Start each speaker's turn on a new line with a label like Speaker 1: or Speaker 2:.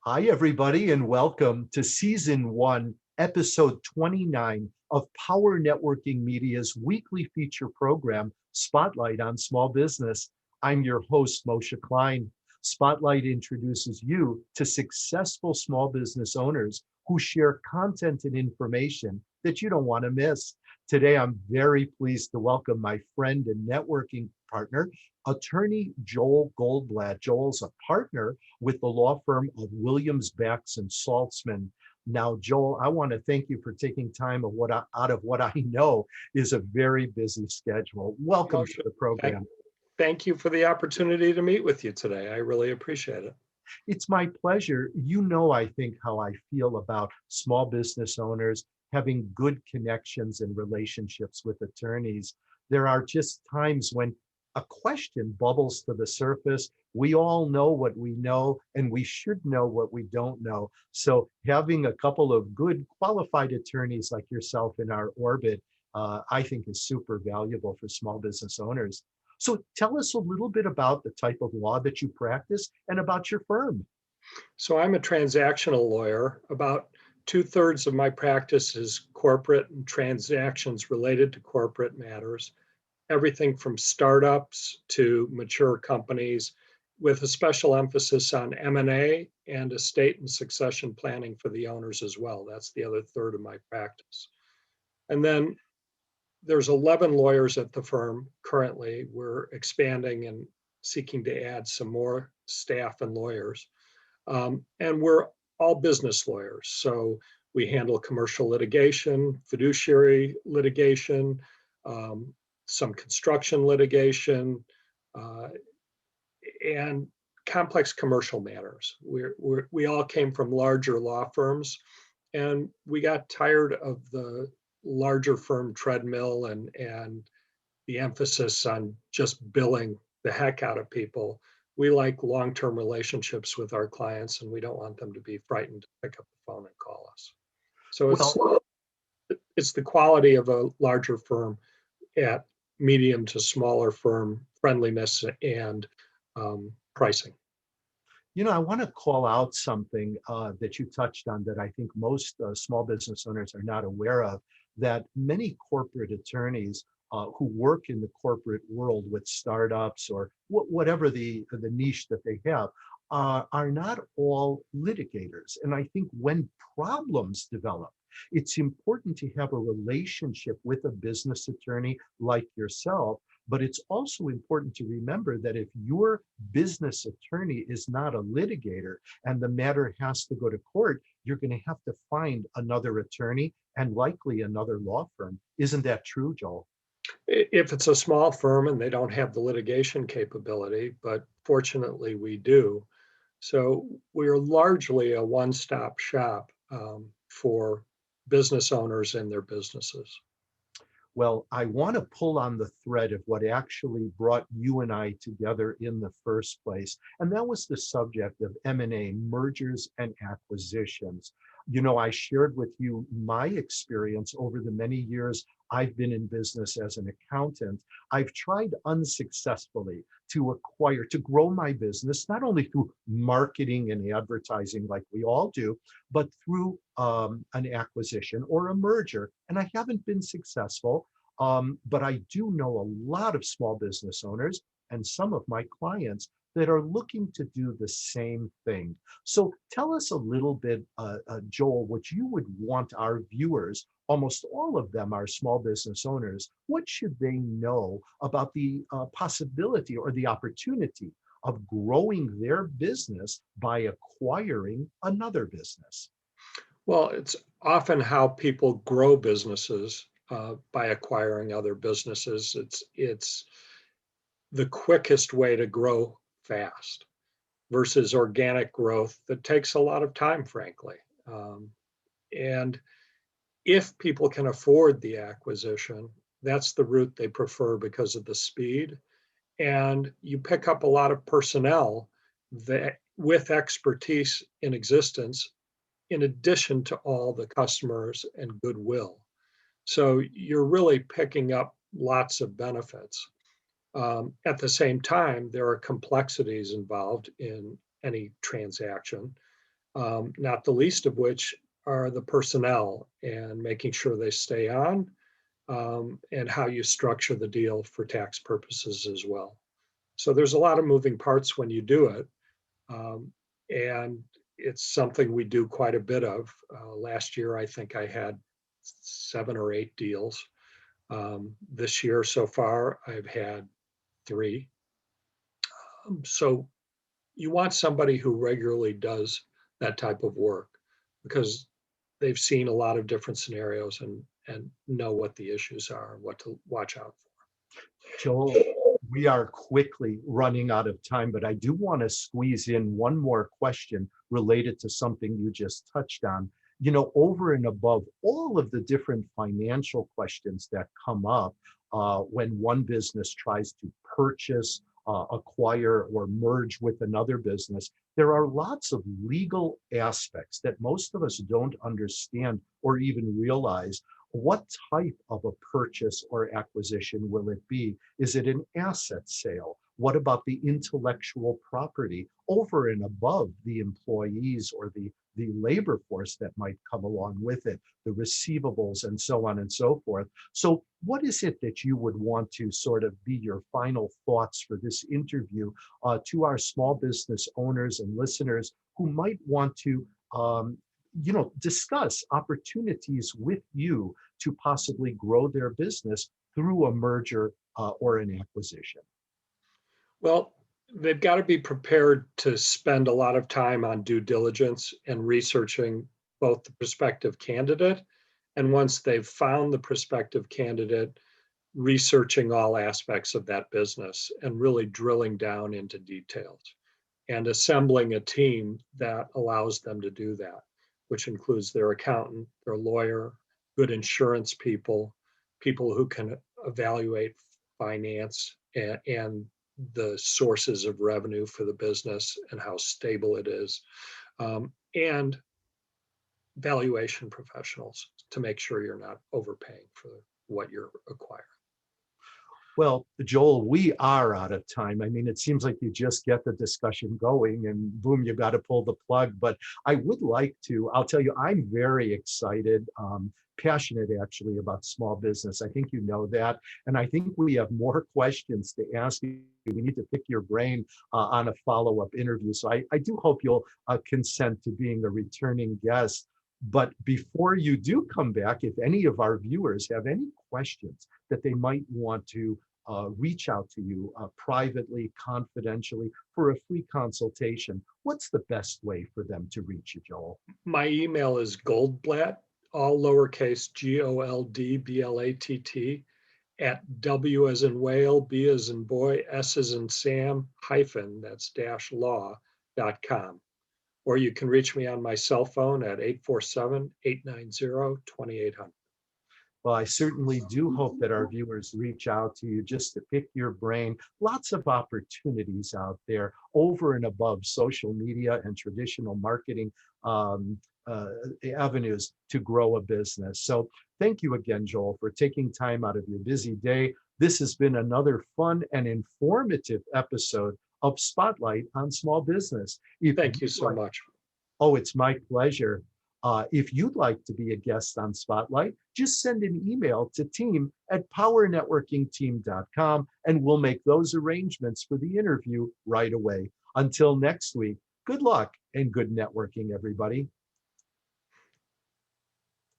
Speaker 1: Hi, everybody, and welcome to Season 1, Episode 29 of Power Networking Media's weekly feature program, Spotlight on Small Business. I'm your host, Moshe Klein. Spotlight introduces you to successful small business owners who share content and information that you don't want to miss. Today, I'm very pleased to welcome my friend and networking partner, attorney Joel Goldblatt. Joel's a partner with the law firm of Williams, Bax, and Saltzman. Now, Joel, I want to thank you for taking time out of what I know is a very busy schedule. Welcome to
Speaker 2: Moshe,
Speaker 1: the
Speaker 2: thank,
Speaker 1: program.
Speaker 2: thank you for the opportunity to meet with you today. I really appreciate it.
Speaker 1: It's my pleasure. You know, I think how I feel about small business owners having good connections and relationships with attorneys. There are just times when a question bubbles to the surface. We all know what we know, and we should know what we don't know. So having a couple of good qualified attorneys like yourself in our orbit, I think is super valuable for small business owners. So tell us a little bit about the type of law that you practice and about your firm.
Speaker 2: So I'm a transactional lawyer. About 2/3 of my practice is corporate and transactions related to corporate matters, everything from startups to mature companies, with a special emphasis on M&A and estate and succession planning for the owners as well. That's the other third of my practice. And then there's 11 lawyers at the firm currently. We're expanding and seeking to add some more staff and lawyers. And we're all business lawyers. So we handle commercial litigation, fiduciary litigation, some construction litigation, uh, and complex commercial matters. We all came from larger law firms, and we got tired of the larger firm treadmill and the emphasis on just billing the heck out of people. We like long-term relationships with our clients, and we don't want them to be frightened to pick up the phone and call us. So
Speaker 1: Well,
Speaker 2: it's the quality of a larger firm at medium to smaller firm friendliness and pricing.
Speaker 1: I want to call out something that you touched on that I think most small business owners are not aware of, that many corporate attorneys who work in the corporate world with startups or whatever the niche that they have are not all litigators. And I think when problems develop, it's important to have a relationship with a business attorney like yourself. But it's also important to remember that if your business attorney is not a litigator and the matter has to go to court, you're going to have to find another attorney and likely another law firm. Isn't that true, Joel?
Speaker 2: If it's a small firm and they don't have the litigation capability, but fortunately we do. So we're largely a one-stop shop for business owners and their businesses.
Speaker 1: Well, I want to pull on the thread of what actually brought you and I together in the first place. And that was the subject of M&A, mergers and acquisitions. I shared with you my experience over the many years I've been in business as an accountant. I've tried unsuccessfully to grow my business, not only through marketing and advertising like we all do, but through an acquisition or a merger. And I haven't been successful. But I do know a lot of small business owners and some of my clients that are looking to do the same thing. So tell us a little bit, Joel, what you would want our viewers, almost all of them are small business owners, what should they know about the possibility or the opportunity of growing their business by acquiring another business?
Speaker 2: Well, it's often how people grow businesses by acquiring other businesses. It's the quickest way to grow fast versus organic growth that takes a lot of time, frankly. And if people can afford the acquisition, that's the route they prefer because of the speed. And you pick up a lot of personnel that with expertise in existence, in addition to all the customers and goodwill. So you're really picking up lots of benefits. At the same time, there are complexities involved in any transaction. not the least of which are the personnel and making sure they stay on, and how you structure the deal for tax purposes as well. So there's a lot of moving parts when you do it. And it's something we do quite a bit of. Last year, I think I had 7 or 8 deals. This year so far, I've had 3. So you want somebody who regularly does that type of work because they've seen a lot of different scenarios and know what the issues are, what to watch out
Speaker 1: Joel, we are quickly running out of time, but I do want to squeeze in one more question related to something you just touched on. You know, over and above all of the different financial questions that come up when one business tries to purchase, acquire, or merge with another business, there are lots of legal aspects that most of us don't understand or even realize. What type of a purchase or acquisition will it be? Is it an asset sale? What about the intellectual property over and above the employees or the labor force that might come along with it, the receivables and so on and so forth? So what is it that you would want to sort of be your final thoughts for this interview to our small business owners and listeners who might want to discuss opportunities with you to possibly grow their business through a merger or an acquisition?
Speaker 2: Well, they've got to be prepared to spend a lot of time on due diligence and researching both the prospective candidate, and once they've found the prospective candidate, researching all aspects of that business and really drilling down into details and assembling a team that allows them to do that, which includes their accountant, their lawyer, good insurance people, people who can evaluate finance and the sources of revenue for the business and how stable it is, and valuation professionals to make sure you're not overpaying for what you're acquiring.
Speaker 1: Well, Joel, we are out of time. I mean, it seems like you just get the discussion going and boom, you got to pull the plug. But I would like to, I'll tell you, I'm very excited, passionate actually about small business. I think you know that. And I think we have more questions to ask you. We need to pick your brain on a follow-up interview. So I do hope you'll consent to being a returning guest. But before you do come back, if any of our viewers have any questions that they might want to reach out to you privately, confidentially, for a free consultation, what's the best way for them to reach you, Joel?
Speaker 2: My email is Goldblatt, all lowercase Goldblatt, at W as in whale, B as in boy, S as in Sam, hyphen, that's dash law.com. Or you can reach me on my cell phone at 847-890-2800.
Speaker 1: Well, I certainly do hope that our viewers reach out to you just to pick your brain. Lots of opportunities out there over and above social media and traditional marketing avenues to grow a business. So thank you again, Joel, for taking time out of your busy day. This has been another fun and informative episode of Spotlight on Small Business.
Speaker 2: Thank you so much.
Speaker 1: Oh, it's my pleasure. If you'd like to be a guest on Spotlight, just send an email to team@powernetworkingteam.com and we'll make those arrangements for the interview right away. Until next week, good luck and good networking, everybody.